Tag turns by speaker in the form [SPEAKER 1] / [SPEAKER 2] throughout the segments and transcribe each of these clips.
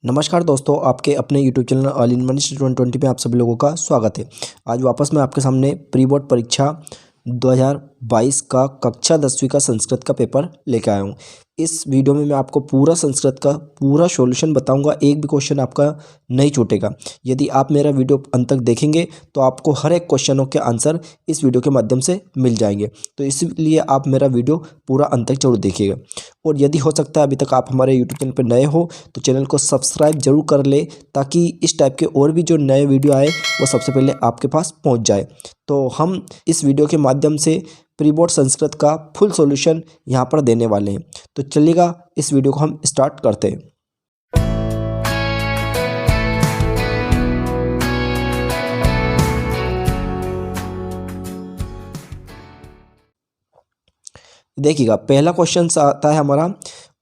[SPEAKER 1] नमस्कार दोस्तों, आपके अपने YouTube channel all in one student 20 में आप सभी लोगों का स्वागत है। आज वापस मैं आपके सामने प्री बोर्ड परीक्षा 2022 का कक्षा 10वीं का संस्कृत का पेपर लेकर आया हूँ। इस वीडियो में मैं आपको पूरा संस्कृत का पूरा सॉल्यूशन बताऊंगा, एक भी क्वेश्चन आपका नहीं छूटेगा। यदि आप मेरा वीडियो अंत तक देखेंगे तो आपको हर एक क्वेश्चनों के आंसर इस वीडियो के माध्यम से मिल जाएंगे। तो इसलिए आप मेरा वीडियो पूरा अंत तक जरूर देखिएगा। और यदि हो सकता है अभी तक आप हमारे यूट्यूब चैनल पर नए हो तो चैनल को सब्सक्राइब जरूर कर ले, ताकि इस टाइप के और भी जो नए वीडियो आए वो सबसे पहले आपके पास पहुंच जाए। तो हम इस वीडियो के माध्यम से प्री बोर्ड संस्कृत का फुल सॉल्यूशन यहाँ पर देने वाले हैं। तो चलिएगा इस वीडियो को हम स्टार्ट करते हैं। देखिएगा, पहला क्वेश्चन आता है हमारा,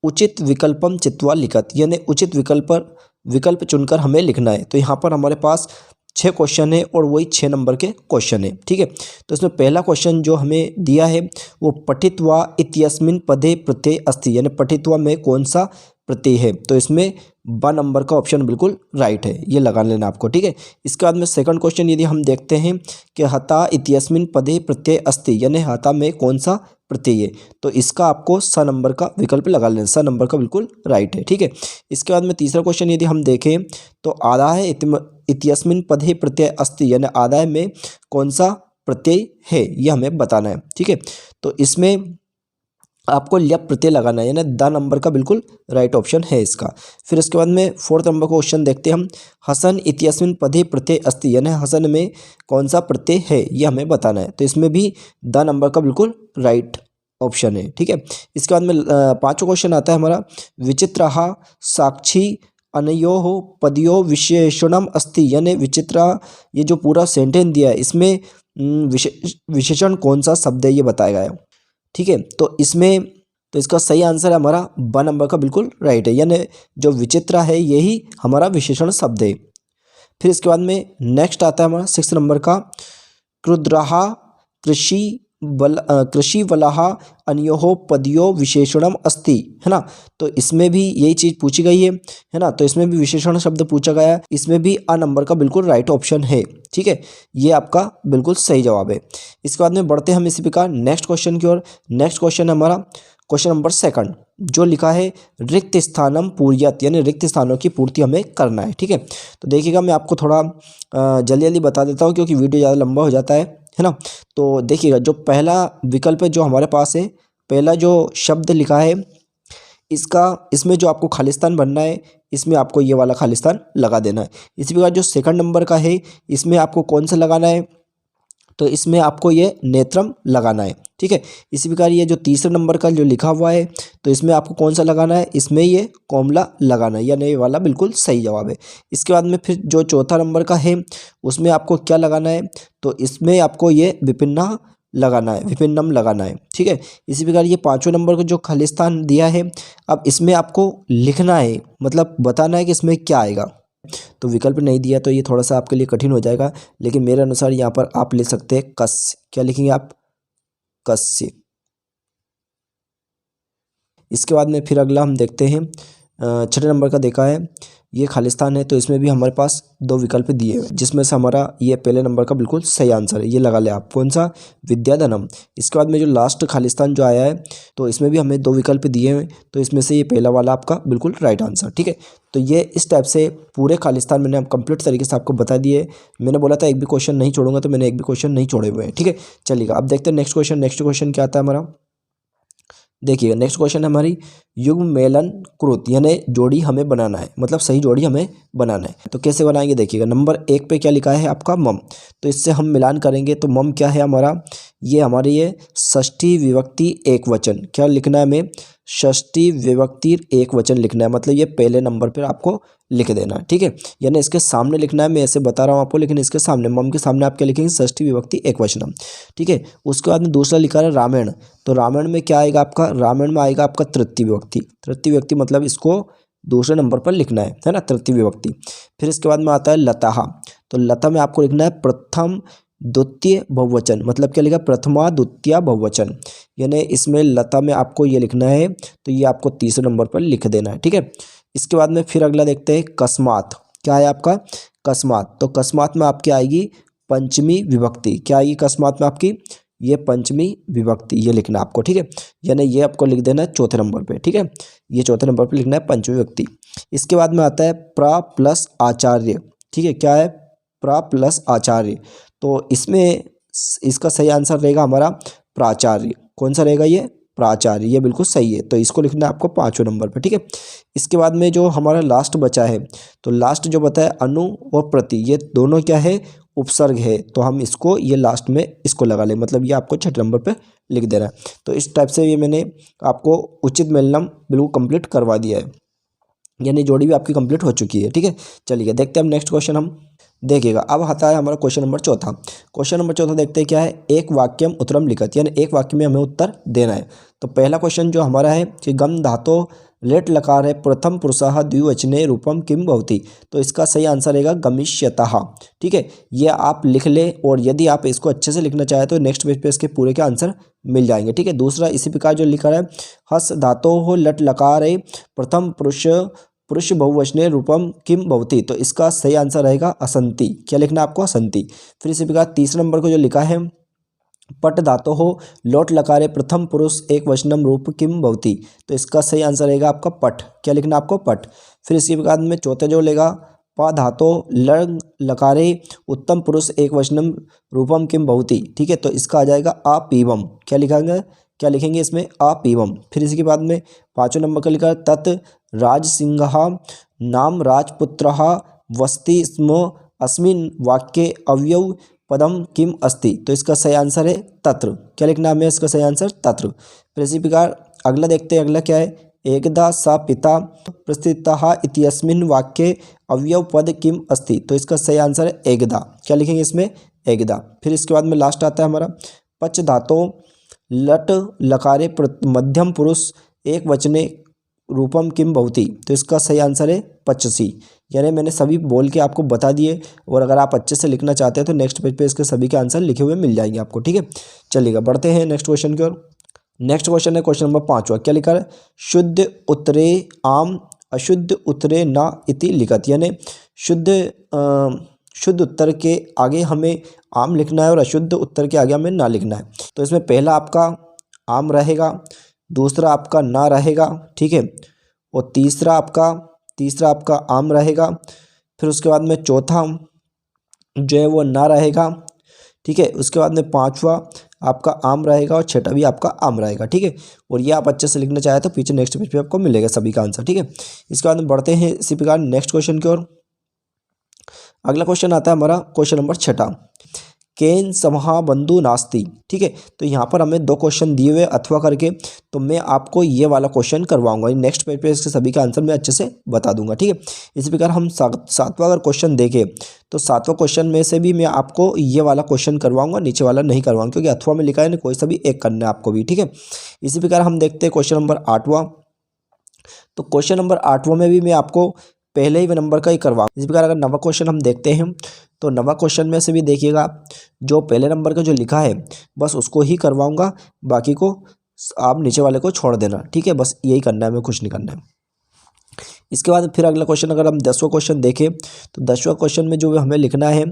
[SPEAKER 1] उचित विकल्पम चित्वा लिखत, यानी उचित विकल्प चुनकर हमें लिखना है। तो यहाँ पर हमारे पास 6 क्वेश्चन है और वही 6 नंबर के क्वेश्चन है। ठीक है, तो इसमें पहला क्वेश्चन जो हमें दिया है वो पठित्वा इत्यस्मिन् पदे प्रत्यय अस्ति, यानी पठित्वा में कौन सा प्रत्यय है। तो इसमें ब नंबर का ऑप्शन बिल्कुल राइट है, ये लगा लेना आपको। ठीक है, इसके बाद में सेकंड क्वेश्चन यदि हम देखते हैं कि हता इत्यस्मिन् पदे प्रत्यय अस्ति, यानी हता में कौन सा प्रत्यय है, तो इसका आपको स नंबर का विकल्प लगा लेना, स नंबर का बिल्कुल राइट है। ठीक है, इसके बाद में तीसरा क्वेश्चन यदि हम देखें तो आधा है इत्यस्मिन् पदे प्रत्यय अस्ति, यानी आदाय में कौन सा प्रत्यय है ये हमें बताना है। ठीक है, तो इसमें आपको ल्यप प्रत्यय लगाना है, यानी द नंबर का बिल्कुल राइट ऑप्शन है इसका। फिर इसके बाद में फोर्थ नंबर का क्वेश्चन देखते हैं हम, हसन इत्यस्मिन् पदे प्रत्यय अस्ति, यानी हसन में कौन सा प्रत्यय है ये हमें बताना है। तो इसमें भी द नंबर का बिल्कुल राइट ऑप्शन है। ठीक है, इसके बाद में पांचवा क्वेश्चन आता है हमारा, विचित्रः साक्षी अनयोः पदयोः विशेषणम अस्ति, यानी विचित्र ये जो पूरा सेंटेंस दिया है इसमें विशेषण कौन सा शब्द है ये बताया गया है। ठीक है, तो इसका सही आंसर है हमारा ब नंबर का बिल्कुल राइट है, यानी जो विचित्र है यही हमारा विशेषण शब्द है। फिर इसके बाद में नेक्स्ट आता है हमारा 6 नंबर का, क्रुद्रः कृषि वलः अन्योः पदयोः विशेषणम अस्ति, है ना। तो इसमें भी यही चीज़ पूछी गई है ना। तो इसमें भी विशेषण शब्द पूछा गया है, इसमें भी अ नंबर का बिल्कुल राइट ऑप्शन है। ठीक है, ये आपका बिल्कुल सही जवाब है। इसके बाद में बढ़ते हैं हम इसी प्रकार नेक्स्ट क्वेश्चन की ओर। नेक्स्ट क्वेश्चन है हमारा क्वेश्चन नंबर 2 जो लिखा है रिक्त स्थानम पूर्यत, यानी रिक्त स्थानों की पूर्ति हमें करना है। ठीक है, तो देखिएगा मैं आपको थोड़ा जल्दी जल्दी बता देता हूँ क्योंकि वीडियो ज़्यादा लंबा हो जाता है ना। तो देखिएगा, जो पहला विकल्प है जो हमारे पास है, पहला जो शब्द लिखा है इसमें जो आपको खालिस्तान बनना है, इसमें आपको ये वाला खालिस्तान लगा देना है। इसी प्रकार जो सेकंड नंबर का है इसमें आपको कौन सा लगाना है, तो इसमें आपको ये नेत्रम लगाना है। ठीक है, इसी प्रकार ये जो तीसरे नंबर का जो लिखा हुआ है तो इसमें आपको कौन सा लगाना है, इसमें ये कोमला लगाना है, यानी ये वाला बिल्कुल सही जवाब है। इसके बाद में फिर जो चौथा नंबर का है उसमें आपको क्या लगाना है, तो इसमें आपको ये विपिन्ना लगाना है, विपिन्नम लगाना है। ठीक है, इसी प्रकार ये पाँचवें नंबर का जो खालिस्तान दिया है, अब इसमें आपको लिखना है, मतलब बताना है कि इसमें क्या आएगा। तो विकल्प नहीं दिया तो ये थोड़ा सा आपके लिए कठिन हो जाएगा, लेकिन मेरे अनुसार यहाँ पर आप ले सकते हैं कस्य। क्या लिखेंगे आप, कस्य। इसके बाद में फिर अगला हम देखते हैं 6 नंबर का देखा है, ये खालिस्तान है। तो इसमें भी हमारे पास 2 विकल्प दिए हैं, जिसमें से हमारा ये पहले नंबर का बिल्कुल सही आंसर है, ये लगा ले आप, कौन सा, विद्याधनम। इसके बाद में जो लास्ट खालिस्तान जो आया है तो इसमें भी हमें 2 विकल्प दिए हैं, तो इसमें से ये पहला वाला आपका बिल्कुल राइट आंसर। ठीक है, तो ये इस टाइप से पूरे खालिस्तान मैंने कंप्लीट तरीके से आपको बता दिए। मैंने बोला था एक भी क्वेश्चन नहीं छोड़ूंगा, तो मैंने एक भी क्वेश्चन नहीं छोड़े हुए हैं। ठीक है, चलिएगा अब देखते हैं नेक्स्ट क्वेश्चन। नेक्स्ट क्वेश्चन क्या आता है हमारा, देखिएगा नेक्स्ट क्वेश्चन है हमारी युग्म मेलन कृत, यानी जोड़ी हमें बनाना है, मतलब सही जोड़ी हमें बनाना है। तो कैसे बनाएंगे, देखिएगा नंबर 1 पे क्या लिखा है आपका मम, तो इससे हम मिलान करेंगे। तो मम क्या है हमारा, ये हमारी ये षष्ठी विभक्ति एक वचन, क्या लिखना है हमें, षष्ठी विभक्ति एक वचन लिखना है, मतलब ये पहले नंबर पर आपको लिख देना। ठीक है, यानी इसके सामने लिखना है, मैं ऐसे बता रहा हूँ आपको, लेकिन इसके सामने मम के सामने आप क्या लिखेंगे, षष्ठी विभक्ति एक वचनम। ठीक है, उसके बाद में दूसरा लिखा है रामायण, तो रामायण में क्या आएगा आपका, रामायण में आएगा आपका तृतीय विभक्ति। तृतीय विभक्ति मतलब इसको दूसरे नंबर पर लिखना है ना, तृतीय विभक्ति। फिर इसके बाद में आता है लताहा, तो लता में आपको लिखना है प्रथम द्वितीय बहुवचन, मतलब क्या लिखा, प्रथमा द्वितीय बहुवचन, यानी इसमें लता में आपको ये लिखना है, तो ये आपको तीसरे नंबर पर लिख देना है। ठीक है, इसके बाद में फिर अगला देखते हैं कस्मात। क्या है आपका कस्मात, तो कस्मात में आपकी आएगी पंचमी विभक्ति। क्या आएगी कस्मात में आपकी, ये पंचमी विभक्ति, ये लिखना आपको, ठीक है। यानी ये आपको लिख देना है चौथे नंबर पे, ठीक है। ये चौथे नंबर पे लिखना है पंचमी विभक्ति। इसके बाद में आता है प्रा प्लस आचार्य, ठीक है। क्या है प्रा प्लस आचार्य, तो इसमें इसका सही आंसर रहेगा हमारा प्राचार्य। कौन सा रहेगा ये, प्राचार्य, ये बिल्कुल सही है। तो इसको लिखना है आपको 5वें नंबर पे, ठीक है। इसके बाद में जो हमारा लास्ट बचा है, तो लास्ट जो बता है अनु और प्रति, ये दोनों क्या है उपसर्ग है, तो हम इसको ये लास्ट में इसको लगा लें, मतलब ये आपको 6 नंबर पे लिख देना है। तो इस टाइप से ये मैंने आपको उचित मेलनम बिल्कुल कंप्लीट करवा दिया है, यानी जोड़ी भी आपकी कंप्लीट हो चुकी है, ठीक है। चलिए देखते हैं हम नेक्स्ट क्वेश्चन। हम देखिएगा अब आता है हमारा क्वेश्चन नंबर चौथा। क्वेश्चन नंबर चौथा देखते हैं क्या है, एक वाक्यम उत्तरम लिखत, यानी एक वाक्य में हमें उत्तर देना है। तो पहला क्वेश्चन जो हमारा है कि गम धातो लेट लकार है प्रथम पुरुषः द्विवचने रूपम किम भवति, तो इसका सही आंसर रहेगा गमिष्यतः, ठीक है। ये आप लिख ले, और यदि आप इसको अच्छे से लिखना चाहे तो नेक्स्ट पेज पे इसके पूरे के आंसर मिल जाएंगे, ठीक है। दूसरा इसी प्रकार जो लिखा है हस धातो हो लट लकार है प्रथम पुरुष बहुवचने रूपम किम भवति, तो इसका सही आंसर रहेगा असंति। क्या लिखना है आपको, असंति। फिर इसी प्रकार तीसरे नंबर को जो लिखा है पट धातो हो लोट लकारे प्रथम पुरुष एक वचनम रूप किम भवति, तो इसका सही आंसर रहेगा आपका पट। क्या लिखना आपको, पट। फिर इसके बाद में चौथे जो लेगा प धातो लंग लकारे उत्तम पुरुष एक वचनम रूपम किम भवति, ठीक है। तो इसका आ जाएगा अपीवम। क्या लिखाएंगे, क्या लिखेंगे इसमें, अपीवम। फिर इसके बाद में 5वें नंबर का लिखा तत् राजसिंह नाम राजपुत्रः वस्ति स्म अस्मिन् वाक्ये अव्यव पदम किम अस्ति, तो इसका सही आंसर है तत्र। क्या लिखना है हमें, इसका सही आंसर तत्र। फिर इसी प्रकार अगला देखते हैं, अगला क्या है एकदा सा पिता प्रस्थितः इत्यस्मिन् वाक्ये अव्यव पद किम अस्ति, तो इसका सही आंसर है एकदा। क्या लिखेंगे इसमें, एकदा। फिर इसके बाद में लास्ट आता है हमारा पच धातो लट लकारे मध्यम पुरुष एक वचने रूपम किम भवति, तो इसका सही आंसर है पचसी। यानी मैंने सभी बोल के आपको बता दिए, और अगर आप अच्छे से लिखना चाहते हैं तो नेक्स्ट पेज पे इसके सभी के आंसर लिखे हुए मिल जाएंगे आपको, ठीक है। चलिएगा बढ़ते हैं नेक्स्ट क्वेश्चन की ओर। नेक्स्ट क्वेश्चन है क्वेश्चन नंबर 5वां। क्या लिखा है शुद्ध उत्तरे आम अशुद्ध उत्तरे न इति लिखत, यानी शुद्ध उत्तर के आगे हमें आम लिखना है और अशुद्ध उत्तर के आगे हमें ना लिखना है। तो इसमें पहला आपका आम रहेगा, दूसरा आपका ना रहेगा, ठीक है, और तीसरा आपका आम रहेगा। फिर उसके बाद में चौथा जो है वो ना रहेगा, ठीक है। उसके बाद में 5वां आपका आम रहेगा और 6वां भी आपका आम रहेगा, ठीक है। और ये आप अच्छे से लिखना चाहे तो पीछे नेक्स्ट पेज पे आपको मिलेगा सभी का आंसर, ठीक है। इसके बाद में बढ़ते हैं इसी प्रकार नेक्स्ट क्वेश्चन की ओर। अगला क्वेश्चन आता है हमारा क्वेश्चन नंबर 6 केन समहा बंधु नास्ति, ठीक है। तो यहाँ पर हमें 2 क्वेश्चन दिए हुए अथवा करके, तो मैं आपको ये वाला क्वेश्चन करवाऊंगा नेक्स्ट पेज पे, इसके सभी का आंसर मैं अच्छे से बता दूंगा, ठीक है। इसी प्रकार हम 7वां अगर क्वेश्चन देखें तो 7वां क्वेश्चन में से भी मैं आपको ये वाला क्वेश्चन करवाऊंगा, नीचे वाला नहीं करवाऊंगा, क्योंकि अथवा में लिखा है ना कोई सा भी एक करना है आपको भी, ठीक है। इसी प्रकार हम देखते हैं क्वेश्चन नंबर 8वां। तो क्वेश्चन नंबर 8वां में भी मैं आपको पहले ही नंबर का ही करवा। इसी प्रकार अगर 9वां क्वेश्चन हम देखते हैं तो 9वां क्वेश्चन में से भी देखिएगा जो पहले नंबर का जो लिखा है बस उसको ही करवाऊंगा, बाकी को आप नीचे वाले को छोड़ देना, ठीक है। बस यही करना है, हमें कुछ नहीं करना है। इसके बाद फिर अगला क्वेश्चन अगर हम 10वां क्वेश्चन देखें तो 10वां क्वेश्चन में जो हमें लिखना है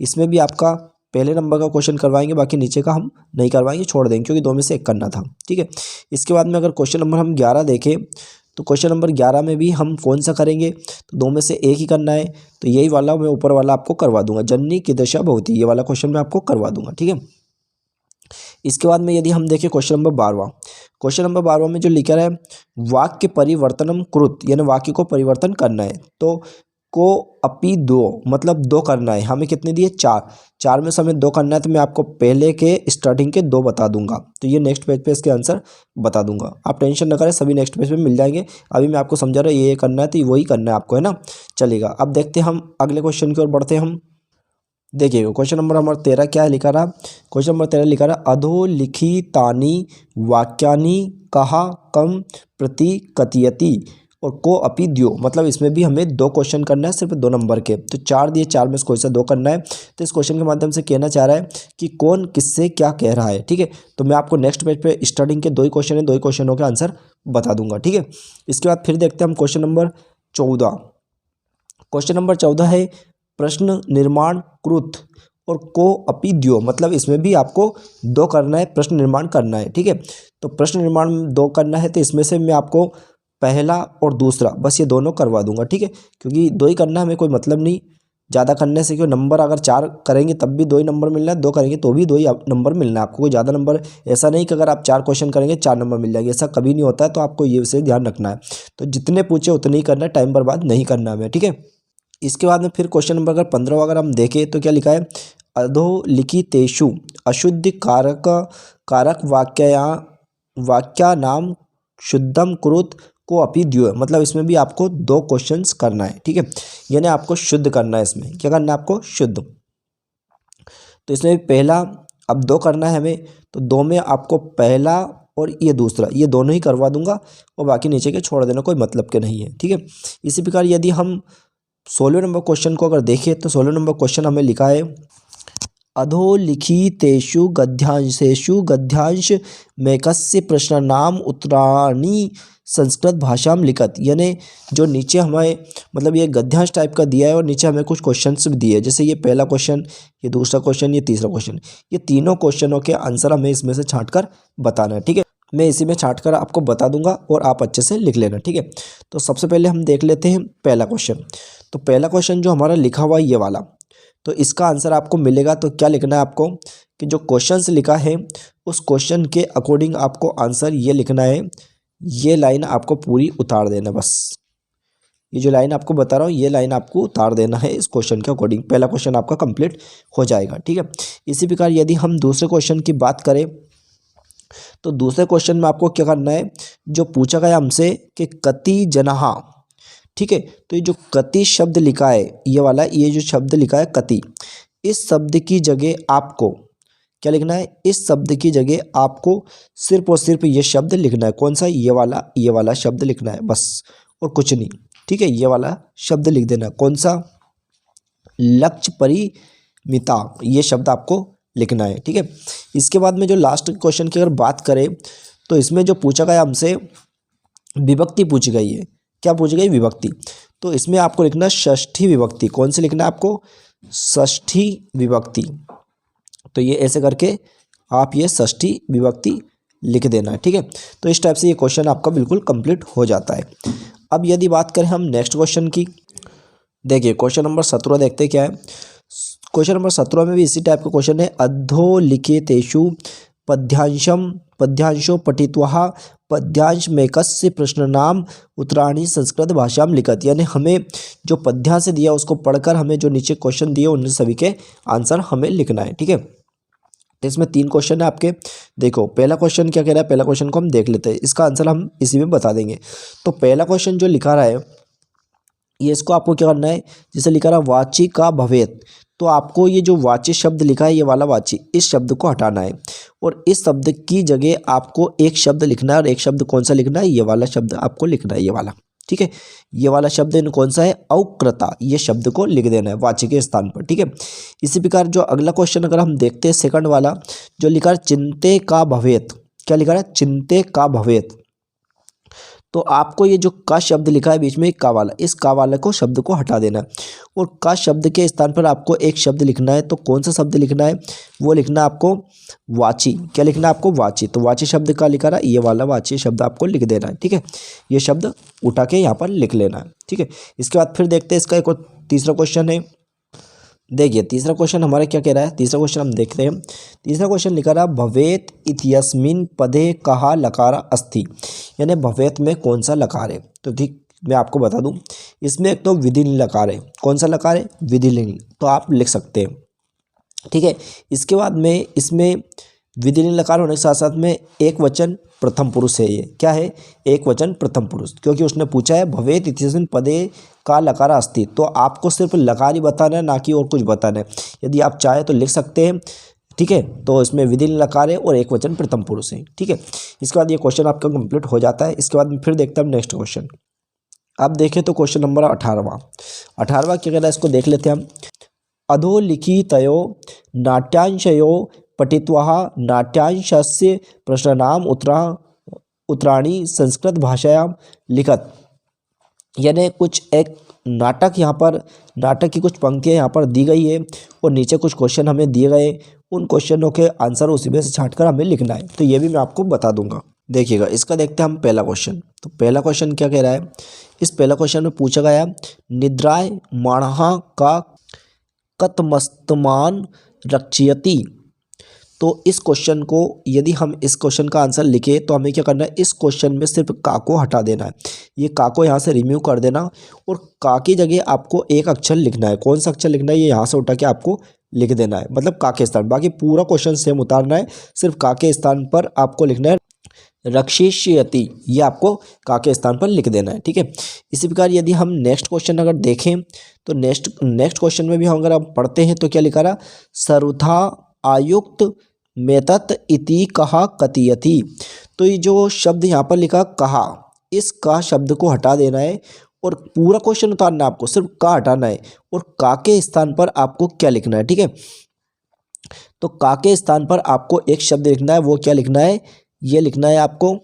[SPEAKER 1] इसमें भी आपका पहले नंबर का क्वेश्चन करवाएंगे, बाकी नीचे का हम नहीं करवाएंगे, छोड़ देंगे, क्योंकि 2 में से एक करना था, ठीक है। इसके बाद में अगर क्वेश्चन नंबर हम 11 देखें तो क्वेश्चन नंबर 11 में भी हम कौन सा करेंगे, तो 2 में से एक ही करना है, तो यही वाला मैं ऊपर वाला आपको करवा दूंगा, जननी की दशा भवति, ये वाला क्वेश्चन मैं आपको करवा दूंगा, ठीक है। इसके बाद में यदि हम देखें क्वेश्चन नंबर 12वां में जो लिखा है वाक्य परिवर्तनम कृत, यानी वाक्य को परिवर्तन करना है, तो को अपी 2 मतलब 2 करना है। हमें कितने दिए 4 में से हमें 2 करना है, तो मैं आपको पहले के स्टार्टिंग के 2 बता दूंगा, तो ये नेक्स्ट पेज पे इसके आंसर बता दूंगा। आप टेंशन न करें, सभी नेक्स्ट पेज पे मिल जाएंगे। अभी मैं आपको समझा रहा हूँ ये करना है तो वही करना है आपको, है ना। चलेगा अब देखते हैं हम अगले क्वेश्चन की ओर बढ़ते हैं। हम देखिएगा क्वेश्चन नंबर हमारा 13 क्या है लिखा रहा, क्वेश्चन नंबर 13 लिखा रहा अधोलिखितानि वाक्यानि कहा कम प्रति कथयति और को अपी द्यो, मतलब इसमें भी हमें 2 क्वेश्चन करना है, सिर्फ 2 नंबर के, तो 4 दिए, 4 में से कोई सा 2 करना है। तो इस क्वेश्चन के माध्यम से कहना चाह रहा है कि कौन किससे क्या कह रहा है, ठीक है। तो मैं आपको नेक्स्ट पेज पे स्टार्टिंग के 2 ही क्वेश्चन है, 2 ही क्वेश्चनों के आंसर बता दूंगा, ठीक है। इसके बाद फिर देखते हैं हम क्वेश्चन नंबर 14। क्वेश्चन नंबर 14 है प्रश्न निर्माण कृत और को अपि द्यो, मतलब इसमें भी आपको दो करना है, प्रश्न निर्माण करना है। ठीक है, तो प्रश्न निर्माण दो करना है, तो इसमें से मैं आपको पहला और दूसरा बस ये दोनों करवा दूंगा। ठीक है, क्योंकि दो ही करना है, हमें कोई मतलब नहीं ज़्यादा करने से, क्यों नंबर अगर 4 करेंगे तब भी 2 ही नंबर मिलना है, 2 करेंगे तो भी 2 ही नंबर मिलना है आपको, कोई ज़्यादा नंबर ऐसा नहीं कि अगर आप 4 क्वेश्चन करेंगे 4 नंबर मिल जाएंगे, ऐसा कभी नहीं होता है। तो आपको ये विषय ध्यान रखना है, तो जितने पूछे उतने ही करना है, टाइम बर्बाद नहीं करना हमें। ठीक है, इसके बाद में फिर क्वेश्चन नंबर अगर 15 अगर हम देखें तो क्या लिखा है, अधोलिखितेषु अशुद्धि कारक वाक्या नाम शुद्धम कुरुत को अपि द्यो, मतलब इसमें भी आपको 2 क्वेश्चंस करना है। ठीक है, यानी आपको शुद्ध करना है, इसमें क्या करना है आपको शुद्ध। तो इसमें भी पहला अब 2 करना है हमें, तो 2 में आपको पहला और ये दूसरा ये दोनों ही करवा दूंगा, और बाकी नीचे के छोड़ देना, कोई मतलब के नहीं है। ठीक है, इसी प्रकार यदि हम 16 नंबर क्वेश्चन को अगर देखें तो 16 नंबर क्वेश्चन हमें लिखा है अधोलिखितेषु गद्यांशेषु गद्यांश मेकस्य प्रश्नानाम उत्तराणि संस्कृत भाषा में लिखत, यानी जो नीचे हमें मतलब ये गद्यांश टाइप का दिया है और नीचे हमें कुछ क्वेश्चंस भी दिए हैं, जैसे ये पहला क्वेश्चन, ये दूसरा क्वेश्चन, ये तीसरा क्वेश्चन, ये तीनों क्वेश्चनों के आंसर हमें इसमें से छाँट कर बताना है। ठीक है, मैं इसी में छाँट कर आपको बता दूंगा और आप अच्छे से लिख लेना। ठीक है, तो सबसे पहले हम देख लेते हैं पहला क्वेश्चन। तो पहला क्वेश्चन जो हमारा लिखा हुआ है ये वाला, तो इसका आंसर आपको मिलेगा, तो क्या लिखना है आपको कि जो क्वेश्चंस लिखा है उस क्वेश्चन के अकॉर्डिंग आपको आंसर ये लिखना है, ये लाइन आपको पूरी उतार देना, बस ये जो लाइन आपको बता रहा हूँ ये लाइन आपको उतार देना है इस क्वेश्चन के अकॉर्डिंग, पहला क्वेश्चन आपका कंप्लीट हो जाएगा। ठीक है, इसी प्रकार यदि हम दूसरे क्वेश्चन की बात करें तो दूसरे क्वेश्चन में आपको क्या करना है, जो पूछा गया हमसे कि कति जनाहा, ठीक है, तो ये जो कति शब्द लिखा है ये वाला, ये जो शब्द लिखा है कति, इस शब्द की जगह आपको क्या लिखना है, इस शब्द की जगह आपको सिर्फ और सिर्फ ये शब्द लिखना है। कौन सा, ये वाला शब्द लिखना है बस, और कुछ नहीं। ठीक है, ये वाला शब्द लिख देना। कौन सा, लक्ष्य परिमिता, ये शब्द आपको लिखना है। ठीक है, इसके बाद में जो लास्ट क्वेश्चन की अगर बात करें तो इसमें जो पूछा गया हमसे विभक्ति पूछी गई है, क्या पूछी गई, विभक्ति, तो इसमें आपको लिखना है षष्ठी विभक्ति। कौन सी लिखना है आपको, षष्ठी विभक्ति। तो ये ऐसे करके आप ये षष्ठी विभक्ति लिख देना है। ठीक है, तो इस टाइप से ये क्वेश्चन आपका बिल्कुल कंप्लीट हो जाता है। अब यदि बात करें हम नेक्स्ट क्वेश्चन की, देखिए क्वेश्चन नंबर 17 देखते हैं क्या है। क्वेश्चन नंबर 17 में भी इसी टाइप का क्वेश्चन है, अधोलिखितेषु पद्यांशो पठित्वा पद्यांश मेकस्य प्रश्नानाम उत्तराणि संस्कृत भाषा में लिखत, यानी हमें जो पद्यांश दिया उसको पढ़कर हमें जो नीचे क्वेश्चन दिए उन सभी के आंसर हमें लिखना है। ठीक है, तो इसमें 3 क्वेश्चन है आपके। देखो पहला क्वेश्चन क्या कह रहा है, पहला क्वेश्चन को हम देख लेते हैं, इसका आंसर हम इसी में बता देंगे। तो पहला क्वेश्चन जो लिखा रहा है ये, इसको आपको क्या करना है, जैसे लिखा रहा वाची का भवेत, तो आपको ये जो वाची शब्द लिखा है ये वाला वाची, इस शब्द को हटाना है और इस शब्द की जगह आपको एक शब्द लिखना है, और एक शब्द कौन सा लिखना है, ये वाला शब्द आपको लिखना है, ये वाला। ठीक है, ये वाला शब्द कौन सा है, औक्रता, ये शब्द को लिख देना है वाची के स्थान पर। ठीक है, इसी प्रकार जो अगला क्वेश्चन अगर हम देखते हैं सेकंड वाला, जो लिखा है चिंते का भवेत, क्या लिखा है, चिंते का भवेत, तो आपको ये जो का शब्द लिखा है बीच में का वाला, इस का वाला को शब्द को हटा देना है और का शब्द के स्थान पर आपको एक शब्द लिखना है। तो कौन सा शब्द लिखना है, वो लिखना है आपको वाची, क्या लिखना है आपको, वाची। तो वाची शब्द का लिखा रहा, ये वाला वाची शब्द आपको लिख देना है। ठीक है, ये शब्द उठा के यहाँ पर लिख लेना है। ठीक है, इसके बाद फिर देखते हैं इसका एक और तीसरा क्वेश्चन है। देखिए तीसरा क्वेश्चन हमारा क्या कह रहा है, तीसरा क्वेश्चन हम देखते हैं। तीसरा क्वेश्चन लिखा रहा भवेत इत्यस्मिन् पदे कहा लकार अस्ति, यानी भवेत में कौन सा लकार है। तो ठीक मैं आपको बता दूं, इसमें एक तो विधिलिंग लकार है। कौन सा लकार है, विधिलिंग, तो आप लिख सकते हैं। ठीक है, इसके बाद में इसमें विधिलिंग लकार होने के साथ साथ में एक वचन प्रथम पुरुष है। ये क्या है, एक वचन प्रथम पुरुष, क्योंकि उसने पूछा है भवेत इत्यस्मिन् पदे का लकार अस्ति, तो आपको सिर्फ लकार ही बताना है, ना कि और कुछ बताना है। यदि आप चाहे तो लिख सकते हैं। ठीक है, तो इसमें विधिलिंग लकार है और एक वचन प्रथम पुरुष है। ठीक है, इसके बाद ये क्वेश्चन आपका कंप्लीट हो जाता है। इसके बाद फिर देखते हैं हम नेक्स्ट क्वेश्चन। आप देखें तो क्वेश्चन नंबर 18वां क्या कह रहा है, इसको देख लेते हैं हम। अधोलिखितयो नाट्यांशयो पठित्वा नाट्यांशस्य प्रश्नानाम उत्तराणि संस्कृत भाषायां लिखत, यानी कुछ एक नाटक यहाँ पर, नाटक की कुछ पंक्तियाँ यहाँ पर दी गई है और नीचे कुछ क्वेश्चन हमें दिए गए, उन क्वेश्चनों के आंसर उसी में से छांटकर हमें लिखना है। तो ये भी मैं आपको बता दूंगा। देखिएगा, इसका देखते हैं हम पहला क्वेश्चन। तो पहला क्वेश्चन क्या कह रहा है, इस पहला क्वेश्चन में पूछा गया निद्राय माणहा का कतमस्तमान रक्षयति। तो इस क्वेश्चन को यदि हम इस क्वेश्चन का आंसर लिखे तो हमें क्या करना है, इस क्वेश्चन में सिर्फ का को हटा देना है, ये का को यहाँ से रिमूव कर देना और का की जगह आपको एक अक्षर लिखना है। कौन सा अक्षर लिखना है, ये यहाँ से उठा के आपको लिख देना है, मतलब का के स्थान। बाकी पूरा क्वेश्चन सेम उतारना है, सिर्फ का के स्थान पर आपको लिखना है रक्षिष्यति, ये आपको का के स्थान पर लिख देना है। ठीक है, इसी प्रकार यदि हम नेक्स्ट क्वेश्चन अगर देखें तो नेक्स्ट क्वेश्चन में भी हम अगर आप पढ़ते हैं तो क्या लिखा रहा, सरुथा आयुक्त मेतत इति कहा कथयति। तो ये जो शब्द यहाँ पर लिखा कहा, इस का शब्द को हटा देना है और पूरा क्वेश्चन उतारना है आपको, सिर्फ का हटाना है और का के स्थान पर आपको क्या लिखना है। ठीक है, तो का के स्थान पर आपको एक शब्द लिखना है, वो क्या लिखना है, ये लिखना है आपको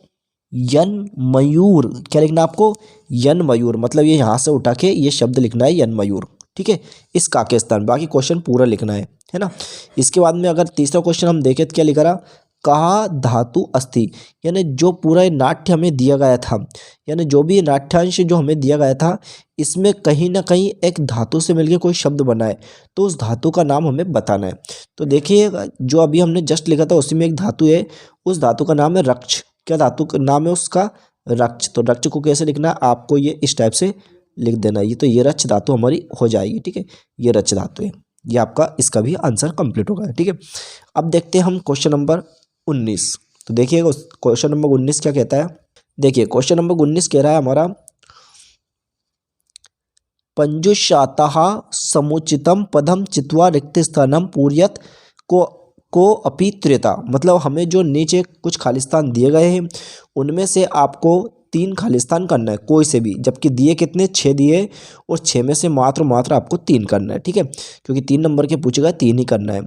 [SPEAKER 1] यन मयूर। क्या लिखना है आपको, यन मयूर, मतलब ये यहाँ से उठा के ये शब्द लिखना है यन मयूर। ठीक है, इस का के स्थान, बाकी क्वेश्चन पूरा लिखना है ना। इसके बाद में अगर तीसरा क्वेश्चन हम देखें तो क्या लिखा रहा, कहा धातु अस्थि, यानी जो पूरा नाट्य हमें दिया गया था, यानी जो भी नाट्यांश जो हमें दिया गया था, इसमें कहीं ना कहीं एक धातु से मिलकर कोई शब्द बना है, तो उस धातु का नाम हमें बताना है। तो देखिए, जो अभी हमने जस्ट लिखा था उसी में एक धातु है, उस धातु का नाम है रक्ष। क्या धातु का नाम है उसका, रक्ष। तो रक्ष को कैसे लिखना है, आपको ये इस टाइप से लिख देना है। ये तो ये रच धातु हमारी हो जाएगी। ठीक है, ये रच धातु है, ये आपका इसका भी आंसर कंप्लीट होगा। ठीक है, अब देखते हैं हम क्वेश्चन नंबर 19। तो देखिएगा क्वेश्चन नंबर 19 क्या कहता है। देखिए क्वेश्चन नंबर 19 कह रहा है हमारा पंजुशातः समुचितम पदम चित्वा रिक्त स्थानम पूर्यत को अपित्रेता, मतलब हमें जो नीचे कुछ खालिस्तान दिए गए हैं उनमें से आपको 3 खालिस्तान करना है, कोई से भी, जबकि दिए कितने 6 दिए और 6 में से मात्र आपको 3 करना है। ठीक है, क्योंकि 3 नंबर के पूछे गए 3 ही करना है।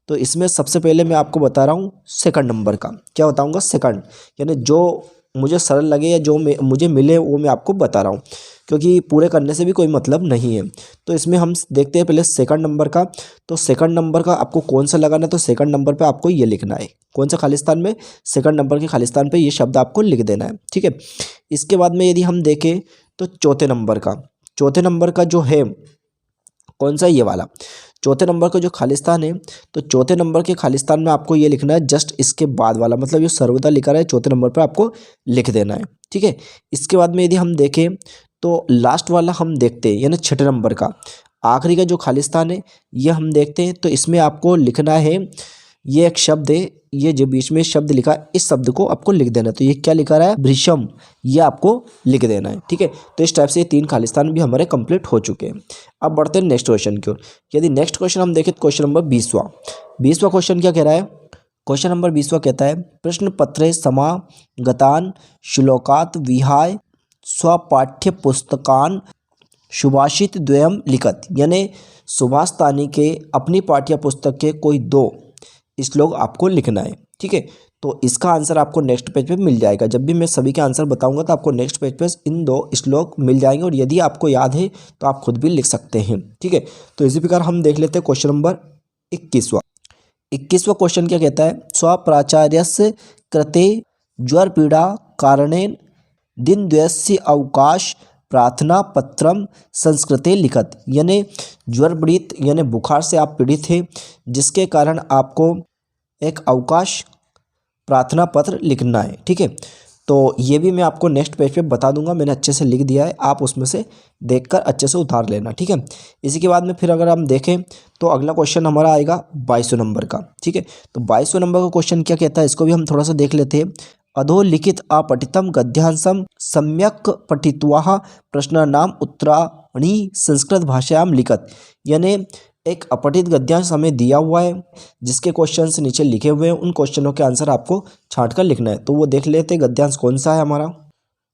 [SPEAKER 1] तो इसमें सबसे पहले मैं आपको बता रहा हूँ सेकंड नंबर का, क्या बताऊँगा, सेकंड, यानी जो मुझे सरल लगे या जो मुझे मिले वो मैं आपको बता रहा हूँ, क्योंकि पूरे करने से भी कोई मतलब नहीं है। तो इसमें हम देखते हैं पहले सेकंड नंबर का। तो सेकंड नंबर का आपको कौन सा लगाना है, तो सेकंड नंबर पे आपको ये लिखना है, कौन सा खालिस्तान में, सेकंड नंबर के खालिस्तान पे ये शब्द आपको लिख देना है। ठीक है, इसके बाद में यदि हम देखें तो चौथे नंबर का जो है कौन सा, ये वाला चौथे नंबर का जो खालिस्तान है, तो चौथे नंबर के खालिस्तान में आपको ये लिखना है जस्ट इसके बाद वाला, मतलब ये सर्वदा लिखा रहा है, चौथे नंबर पर आपको लिख देना है। ठीक है, इसके बाद में यदि हम देखें तो लास्ट वाला हम देखते हैं, यानी छठे नंबर का आखिरी का जो खालिस्तान है ये हम देखते हैं। तो इसमें आपको लिखना है, ये एक शब्द है, ये जो बीच में शब्द लिखा है इस शब्द को आपको लिख देना है। तो ये क्या लिखा रहा है, भृशम, ये आपको लिख देना है। ठीक है, तो इस टाइप से ये 3 खालिस्तान भी हमारे कंप्लीट हो चुके हैं। अब बढ़ते हैं नेक्स्ट क्वेश्चन की ओर। यदि नेक्स्ट क्वेश्चन हम देखें तो क्वेश्चन नंबर 20वां क्वेश्चन क्या कह रहा है, क्वेश्चन नंबर 20वां कहता है प्रश्न पत्रे समागतान श्लोकात विहाय स्वपाठ्य पुस्तकान सुभाषित द्वयम लिखत, यानी सुभाष तानी के अपनी पाठ्य पुस्तक के कोई 2 श्लोक आपको लिखना है। ठीक है, तो इसका आंसर आपको नेक्स्ट पेज पे मिल जाएगा। जब भी मैं सभी के आंसर बताऊंगा तो आपको नेक्स्ट पेज पे इन 2 श्लोक मिल जाएंगे, और यदि आपको याद है तो आप खुद भी लिख सकते हैं। ठीक है, तो इसी प्रकार हम देख लेते हैं क्वेश्चन नंबर 21वां क्वेश्चन क्या कहता है, स्वप्राचार्यस्य कृते ज्वर पीड़ा कारणेन दिनद्वयस्य अवकाश प्रार्थना पत्रम संस्कृते लिखत, यानी ज्वर पीड़ित यानी बुखार से आप पीड़ित थे, जिसके कारण आपको एक अवकाश प्रार्थना पत्र लिखना है। ठीक है, तो ये भी मैं आपको नेक्स्ट पेज पे बता दूंगा, मैंने अच्छे से लिख दिया है, आप उसमें से देखकर अच्छे से उतार लेना। ठीक है, इसी के बाद में फिर अगर हम देखें तो अगला क्वेश्चन हमारा आएगा 22वें नंबर का। ठीक है, तो 22वें नंबर का क्वेश्चन क्या कहता है, इसको भी हम थोड़ा सा देख लेते हैं। अधोलिखित अपठितम गद्यांशम सम्यक पठित्वा प्रश्नानाम उत्तराणि संस्कृत भाषायां लिखत, यानी एक अपठित गद्यांश हमें दिया हुआ है जिसके क्वेश्चंस नीचे लिखे हुए हैं, उन क्वेश्चनों के आंसर आपको छांट कर लिखना है। तो वो देख लेते हैं गद्यांश कौन सा है हमारा।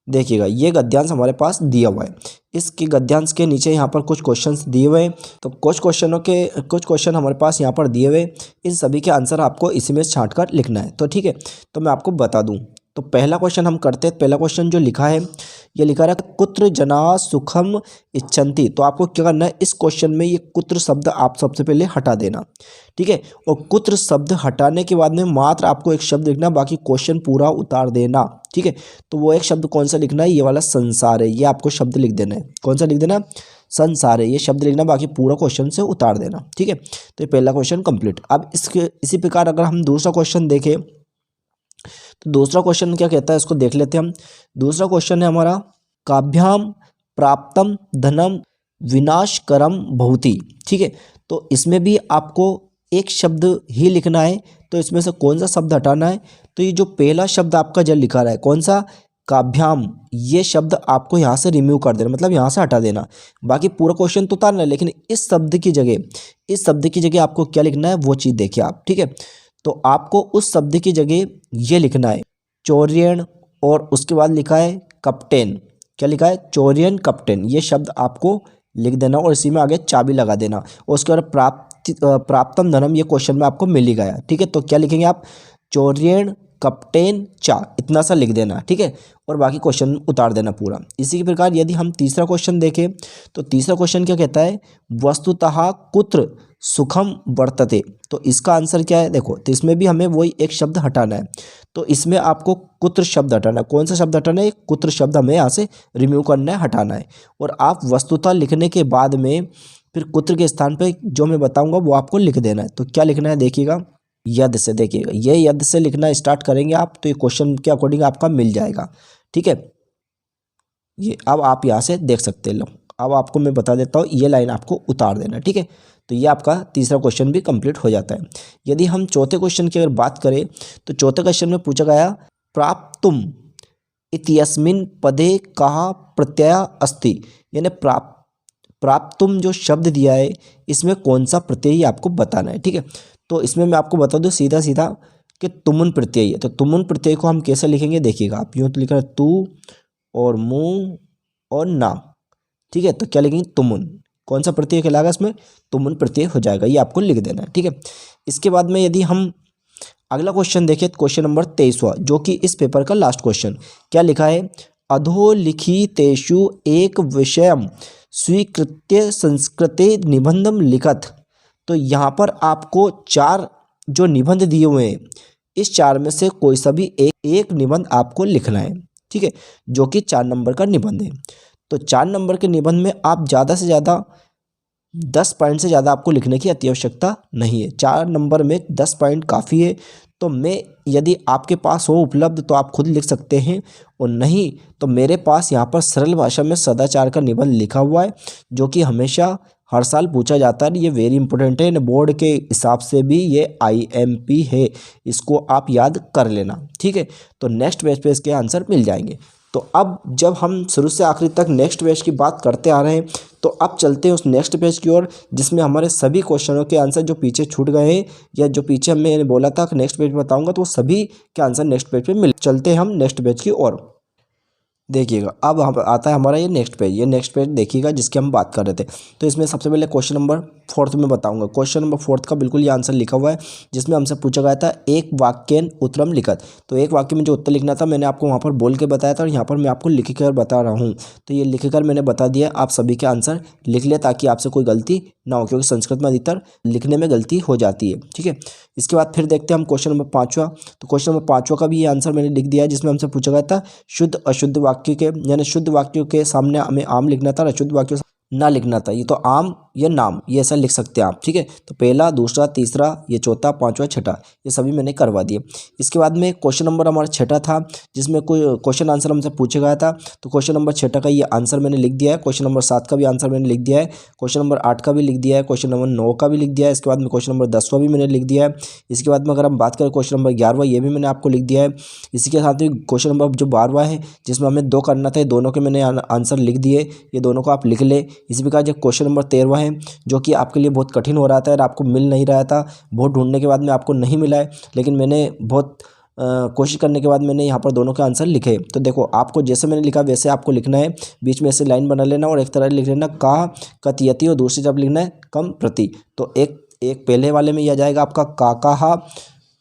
[SPEAKER 1] देखिएगा, ये गद्यांश हमारे पास दिया हुआ है, इसके गद्यांश के नीचे यहाँ पर कुछ क्वेश्चंस दिए हुए हैं। तो कुछ क्वेश्चन हमारे पास यहाँ पर दिए हुए, इन सभी के आंसर आपको इसी में छांट कर लिखना है। तो ठीक है, तो मैं आपको बता दूँ तो पहला क्वेश्चन हम करते हैं। पहला क्वेश्चन जो लिखा है, ये लिखा है कुत्र जना सुखम इच्छन्ति। तो आपको क्या करना है, इस क्वेश्चन में ये कुत्र शब्द आप सबसे पहले हटा देना, ठीक है। और कुत्र शब्द हटाने के बाद में मात्र आपको एक शब्द लिखना, बाकी क्वेश्चन पूरा उतार देना, ठीक है। तो वो एक शब्द कौन सा लिखना है, ये वाला संसार है, ये आपको शब्द लिख देना है। कौन सा लिख देना, संसार है, ये शब्द लिखना, बाकी पूरा क्वेश्चन से उतार देना, ठीक है। तो ये पहला क्वेश्चन कंप्लीट। अब इसके इसी प्रकार अगर हम दूसरा क्वेश्चन देखें तो दूसरा क्वेश्चन क्या कहता है, इसको देख लेते हैं हम। दूसरा क्वेश्चन है हमारा काभ्याम प्राप्तम धनम विनाशकरम भवति, ठीक है। तो इसमें भी आपको एक शब्द ही लिखना है, तो इसमें से कौन सा शब्द हटाना है, तो ये जो पहला शब्द आपका जो लिखा रहा है कौन सा, काभ्याम, ये शब्द आपको यहाँ से रिमूव कर देना, मतलब यहाँ से हटा देना। बाकी पूरा क्वेश्चन तो उतारना है, लेकिन इस शब्द की जगह आपको क्या लिखना है वो चीज़ देखिए आप, ठीक है। तो आपको उस शब्द की जगह ये लिखना है चौर्यन, और उसके बाद लिखा है कप्टेन। क्या लिखा है, चौर्यन कप्टेन, ये शब्द आपको लिख देना और इसी में आगे चाबी लगा देना। और उसके बाद प्राप्तम धनम, ये क्वेश्चन में आपको मिल ही गया, ठीक है। तो क्या लिखेंगे आप, चौर्यन कप्टेन चा, इतना सा लिख देना, ठीक है। और बाकी क्वेश्चन उतार देना पूरा। इसी के प्रकार यदि हम तीसरा क्वेश्चन देखें तो तीसरा क्वेश्चन क्या कहता है, वस्तुतः कुत्र सुखम वर्तते। तो इसका आंसर क्या है, देखो, तो इसमें भी हमें वही एक शब्द हटाना है। तो इसमें आपको कुत्र शब्द हटाना है। कौन सा शब्द हटाना है, कुत्र शब्द हमें यहाँ से रिमूव करना है, हटाना है। और आप वस्तुतः लिखने के बाद में फिर कुत्र के स्थान पे जो मैं बताऊंगा वो आपको लिख देना है। तो क्या लिखना है देखिएगा, यद से, देखिएगा ये यद से लिखना स्टार्ट करेंगे आप तो ये क्वेश्चन के अकॉर्डिंग आपका मिल जाएगा, ठीक है। ये अब आप यहाँ से देख सकते लो, अब आपको मैं बता देता हूँ, ये लाइन आपको उतार देना, ठीक है। तो ये आपका तीसरा क्वेश्चन भी कंप्लीट हो जाता है। यदि हम चौथे क्वेश्चन की अगर बात करें तो चौथे क्वेश्चन में पूछा गया प्राप्तुम इत्यस्मिन् पदे कहा प्रत्यय अस्ति, यानी प्राप्तुम जो शब्द दिया है इसमें कौन सा प्रत्यय आपको बताना है, ठीक है। तो इसमें मैं आपको बता दूं सीधा सीधा कि तुमुन प्रत्यय है। तो तुमुन प्रत्यय को हम कैसे लिखेंगे देखिएगा आप, यूँ तो लिख रहे तू और मुँह और ना, ठीक है। तो क्या लिखेंगे, तुमुन, कौन सा प्रत्यय कहलाएगा इसमें, तुमुन प्रत्यय हो जाएगा, ये आपको लिख देना है, ठीक है। इसके बाद में यदि हम अगला क्वेश्चन देखें, क्वेश्चन नंबर 23वां, जो कि इस पेपर का लास्ट क्वेश्चन, क्या लिखा है, अधोलिखितेषु एक विषयम स्वीकृत्य संस्कृते निबंधम लिखत। तो यहाँ पर आपको 4 जो निबंध दिए हुए हैं, इस 4 में से कोई सा भी एक निबंध आपको लिखना है, ठीक है, जो कि 4 नंबर का निबंध है। तो 4 नंबर के निबंध में आप ज़्यादा से ज़्यादा 10 पॉइंट से ज़्यादा आपको लिखने की अति आवश्यकता नहीं है। 4 नंबर में 10 पॉइंट काफ़ी है। तो मैं, यदि आपके पास हो उपलब्ध तो आप खुद लिख सकते हैं, और नहीं तो मेरे पास यहाँ पर सरल भाषा में सदाचार का निबंध लिखा हुआ है, जो कि हमेशा हर साल पूछा जाता है। ये वेरी इंपॉर्टेंट है, बोर्ड के हिसाब से भी ये IMP है, इसको आप याद कर लेना, ठीक है। तो नेक्स्ट पेज पे इसके आंसर मिल जाएंगे। तो अब जब हम शुरू से आखिरी तक नेक्स्ट पेज की बात करते आ रहे हैं, तो अब चलते हैं उस नेक्स्ट पेज की ओर, जिसमें हमारे सभी क्वेश्चनों के आंसर जो पीछे छूट गए हैं, या जो पीछे मैंने बोला था कि नेक्स्ट पेज बताऊंगा, तो वो सभी के आंसर नेक्स्ट पेज पे मिल। चलते हैं हम नेक्स्ट पेज की ओर। देखिएगा अब हम आता है हमारा ये नेक्स्ट पेज, ये नेक्स्ट पेज देखिएगा जिसकी हम बात कर रहे थे। तो इसमें सबसे पहले क्वेश्चन नंबर 4 में बताऊंगा। क्वेश्चन नंबर 4 का बिल्कुल ये आंसर लिखा हुआ है, जिसमें हमसे पूछा गया था एक वाक्यन उत्तरम लिखत। तो एक वाक्य में जो उत्तर लिखना था मैंने आपको वहाँ पर बोल के बताया था, और यहाँ पर मैं आपको लिख कर बता रहा हूँ। तो ये लिख कर मैंने बता दिया, आप सभी के आंसर लिख ले ताकि आपसे कोई गलती ना हो, क्योंकि संस्कृत में अधिकतर लिखने में गलती हो जाती है, ठीक है। इसके बाद फिर देखते हैं हम क्वेश्चन नंबर 5वां। तो क्वेश्चन नंबर 5वां का भी ये आंसर मैंने लिख दिया है, जिसमें हमसे पूछा गया था शुद्ध अशुद्ध वाक्य के, यानी शुद्ध वाक्यों के सामने हमें आम लिखना था, अशुद्ध वाक्यों ना लिखना था। ये तो आम या नाम, ये ऐसा लिख सकते हैं आप, ठीक है। तो पहला, दूसरा, तीसरा, ये चौथा, 5वां, 6ठा, ये सभी मैंने करवा दिए। इसके बाद में क्वेश्चन नंबर हमारा 6ठा था, जिसमें कोई क्वेश्चन आंसर हमसे पूछा गया था। तो क्वेश्चन नंबर 6ठा का ये आंसर मैंने लिख दिया है। क्वेश्चन नंबर 7 का भी आंसर मैंने लिख दिया है। क्वेश्चन नंबर 8 का भी लिख दिया है। क्वेश्चन नंबर 9 का भी लिख दिया है। इसके बाद में क्वेश्चन नंबर 10वां भी मैंने लिख दिया है। इसके बाद में अगर हम बात करें क्वेश्चन नंबर 11वां, ये भी मैंने आपको लिख दिया है। इसी के साथ ही क्वेश्चन नंबर जो 12वां है, जिसमें हमें 2 करना था, दोनों के मैंने आंसर लिख दिए, ये दोनों को आप लिख ले। इसी प्रकार जो क्वेश्चन नंबर 13वां है, जो कि आपके लिए बहुत कठिन हो रहा था और आपको मिल नहीं रहा था, बहुत ढूंढने के बाद में आपको नहीं मिला है, लेकिन मैंने बहुत कोशिश करने के बाद मैंने यहाँ पर दोनों के आंसर लिखे। तो देखो, आपको जैसे मैंने लिखा वैसे आपको लिखना है, बीच में ऐसे लाइन बना लेना और एक तरह लिख लेना का कथयति, और दूसरी जब लिखना है कम प्रति। तो एक पहले वाले में यह आ जाएगा आपका का कहा,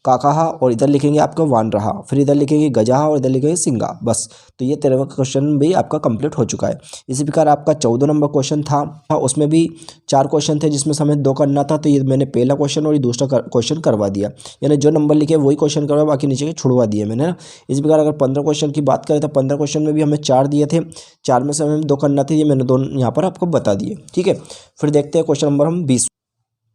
[SPEAKER 1] काकाहा, और इधर लिखेंगे आपका वानरहा, फिर इधर लिखेंगे गजाहा और इधर लिखेंगे सिंगा। बस, तो ये 13वां क्वेश्चन भी आपका कंप्लीट हो चुका है। इसी प्रकार आपका 14 नंबर क्वेश्चन था, उसमें भी 4 क्वेश्चन थे जिसमें से हमें 2 करना था, तो ये मैंने पहला क्वेश्चन और ये दूसरा क्वेश्चन करवा दिया, यानी जो नंबर लिखे वही क्वेश्चन करवा, बाकी नीचे के छुड़वा दिए मैंने ना। इसी प्रकार अगर 15 क्वेश्चन की बात करें तो 15 क्वेश्चन में भी हमें 4 दिए थे, 4 में से हमें 2 करना थे, ये मैंने 2 यहाँ पर आपको बता दिए। ठीक है, फिर देखते हैं क्वेश्चन नंबर हम 20।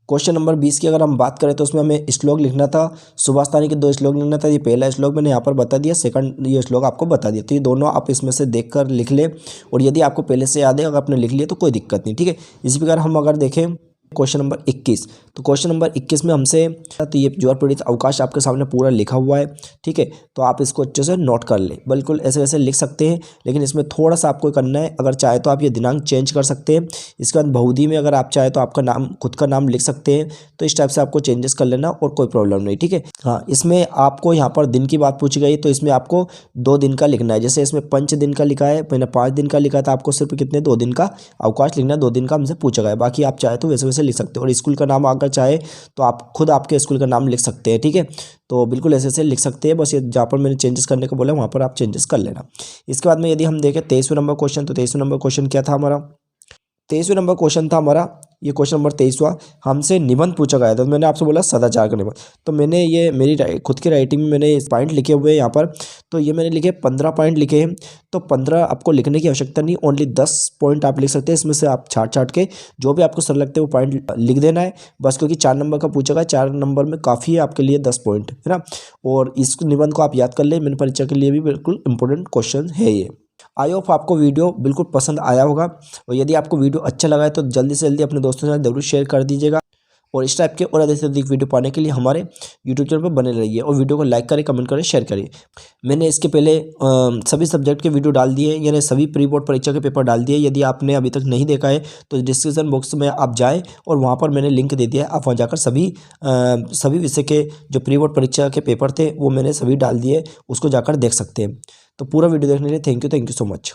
[SPEAKER 1] क्वेश्चन नंबर 20 की अगर हम बात करें तो उसमें हमें श्लोक लिखना था, सुभाषतानी के 2 श्लोक लिखना था। ये पहला श्लोक मैंने यहाँ पर बता दिया, सेकंड ये श्लोक आपको बता दिया, तो ये दोनों आप इसमें से देखकर लिख ले, और यदि आपको पहले से याद है, अगर आपने लिख लिया तो कोई दिक्कत नहीं। ठीक है, इसी प्रकार हम अगर देखें क्वेश्चन नंबर 21, तो क्वेश्चन नंबर 21 में हमसे, तो ये ज्वर पीड़ित अवकाश आपके सामने पूरा लिखा हुआ है। ठीक है, तो आप इसको अच्छे से नोट कर ले, बिल्कुल ऐसे वैसे लिख सकते हैं, लेकिन इसमें थोड़ा सा आपको करना है, अगर चाहे तो आप ये दिनांक चेंज कर सकते हैं। इसके बाद बहुधी में अगर आप चाहे तो आपका नाम, खुद का नाम लिख सकते हैं, तो इस टाइप से आपको चेंजेस कर लेना और कोई प्रॉब्लम नहीं। ठीक है, हाँ, इसमें आपको यहाँ पर दिन की बात पूछी गई, तो इसमें आपको 2 दिन का लिखना है। जैसे इसमें 5 दिन का लिखा है, मैंने 5 दिन का लिखा था, आपको सिर्फ कितने 2 दिन का अवकाश लिखना है, 2 दिन का हमसे पूछा गया है। बाकी आप चाहे तो वैसे वैसे लिख सकते हो, और स्कूल का नाम अगर चाहे तो आप खुद आपके स्कूल का नाम लिख सकते हैं। ठीक है, तो बिल्कुल ऐसे ऐसे लिख सकते हैं, बस ये जहाँ पर मैंने चेंजेस करने को बोला वहाँ पर आप चेंजेस कर लेना। इसके बाद में यदि हम देखें 23वें नंबर क्वेश्चन, तो 23वें नंबर क्वेश्चन क्या था हमारा, 23वें नंबर क्वेश्चन था हमारा, ये क्वेश्चन नंबर 23वां, हमसे निबंध पूछा गया था। तो मैंने आपसे बोला सदाचार का निबंध, तो मैंने ये मेरी खुद की राइटिंग में मैंने इस पॉइंट लिखे हुए हैं यहाँ पर, तो ये मैंने लिखे 15 पॉइंट लिखे हैं। तो 15 आपको लिखने की आवश्यकता नहीं, ओनली 10 पॉइंट आप लिख सकते हैं। इसमें से आप छाट छाट के जो भी आपको सर लगते है वो पॉइंट लिख देना है बस, क्योंकि 4 नंबर का पूछा गया, 4 नंबर में काफ़ी है आपके लिए 10 पॉइंट, है ना। और इस निबंध को आप याद कर ले, मेरी परीक्षा के लिए भी बिल्कुल इंपॉर्टेंट क्वेश्चन है ये। आई होप आपको वीडियो बिल्कुल पसंद आया होगा, और यदि आपको वीडियो अच्छा लगा है तो जल्दी से जल्दी अपने दोस्तों के साथ जरूर शेयर कर दीजिएगा, और इस टाइप के और अधिक से अधिक वीडियो पाने के लिए हमारे यूट्यूब चैनल पर बने रहिए, और वीडियो को लाइक करें, कमेंट करें, शेयर करिए। मैंने इसके पहले सभी सब्जेक्ट के वीडियो डाल दिए, यानी सभी प्री बोर्ड परीक्षा के पेपर डाल दिए। यदि आपने अभी तक नहीं देखा है तो डिस्क्रिप्शन बॉक्स में आप जाएँ, और वहाँ पर मैंने लिंक दे दिया है, आप वहाँ जाकर सभी विषय के जो प्री बोर्ड परीक्षा के पेपर थे वो मैंने सभी डाल दिए, उसको जाकर देख सकते हैं। तो पूरा वीडियो देखने के लिए थैंक यू सो मच।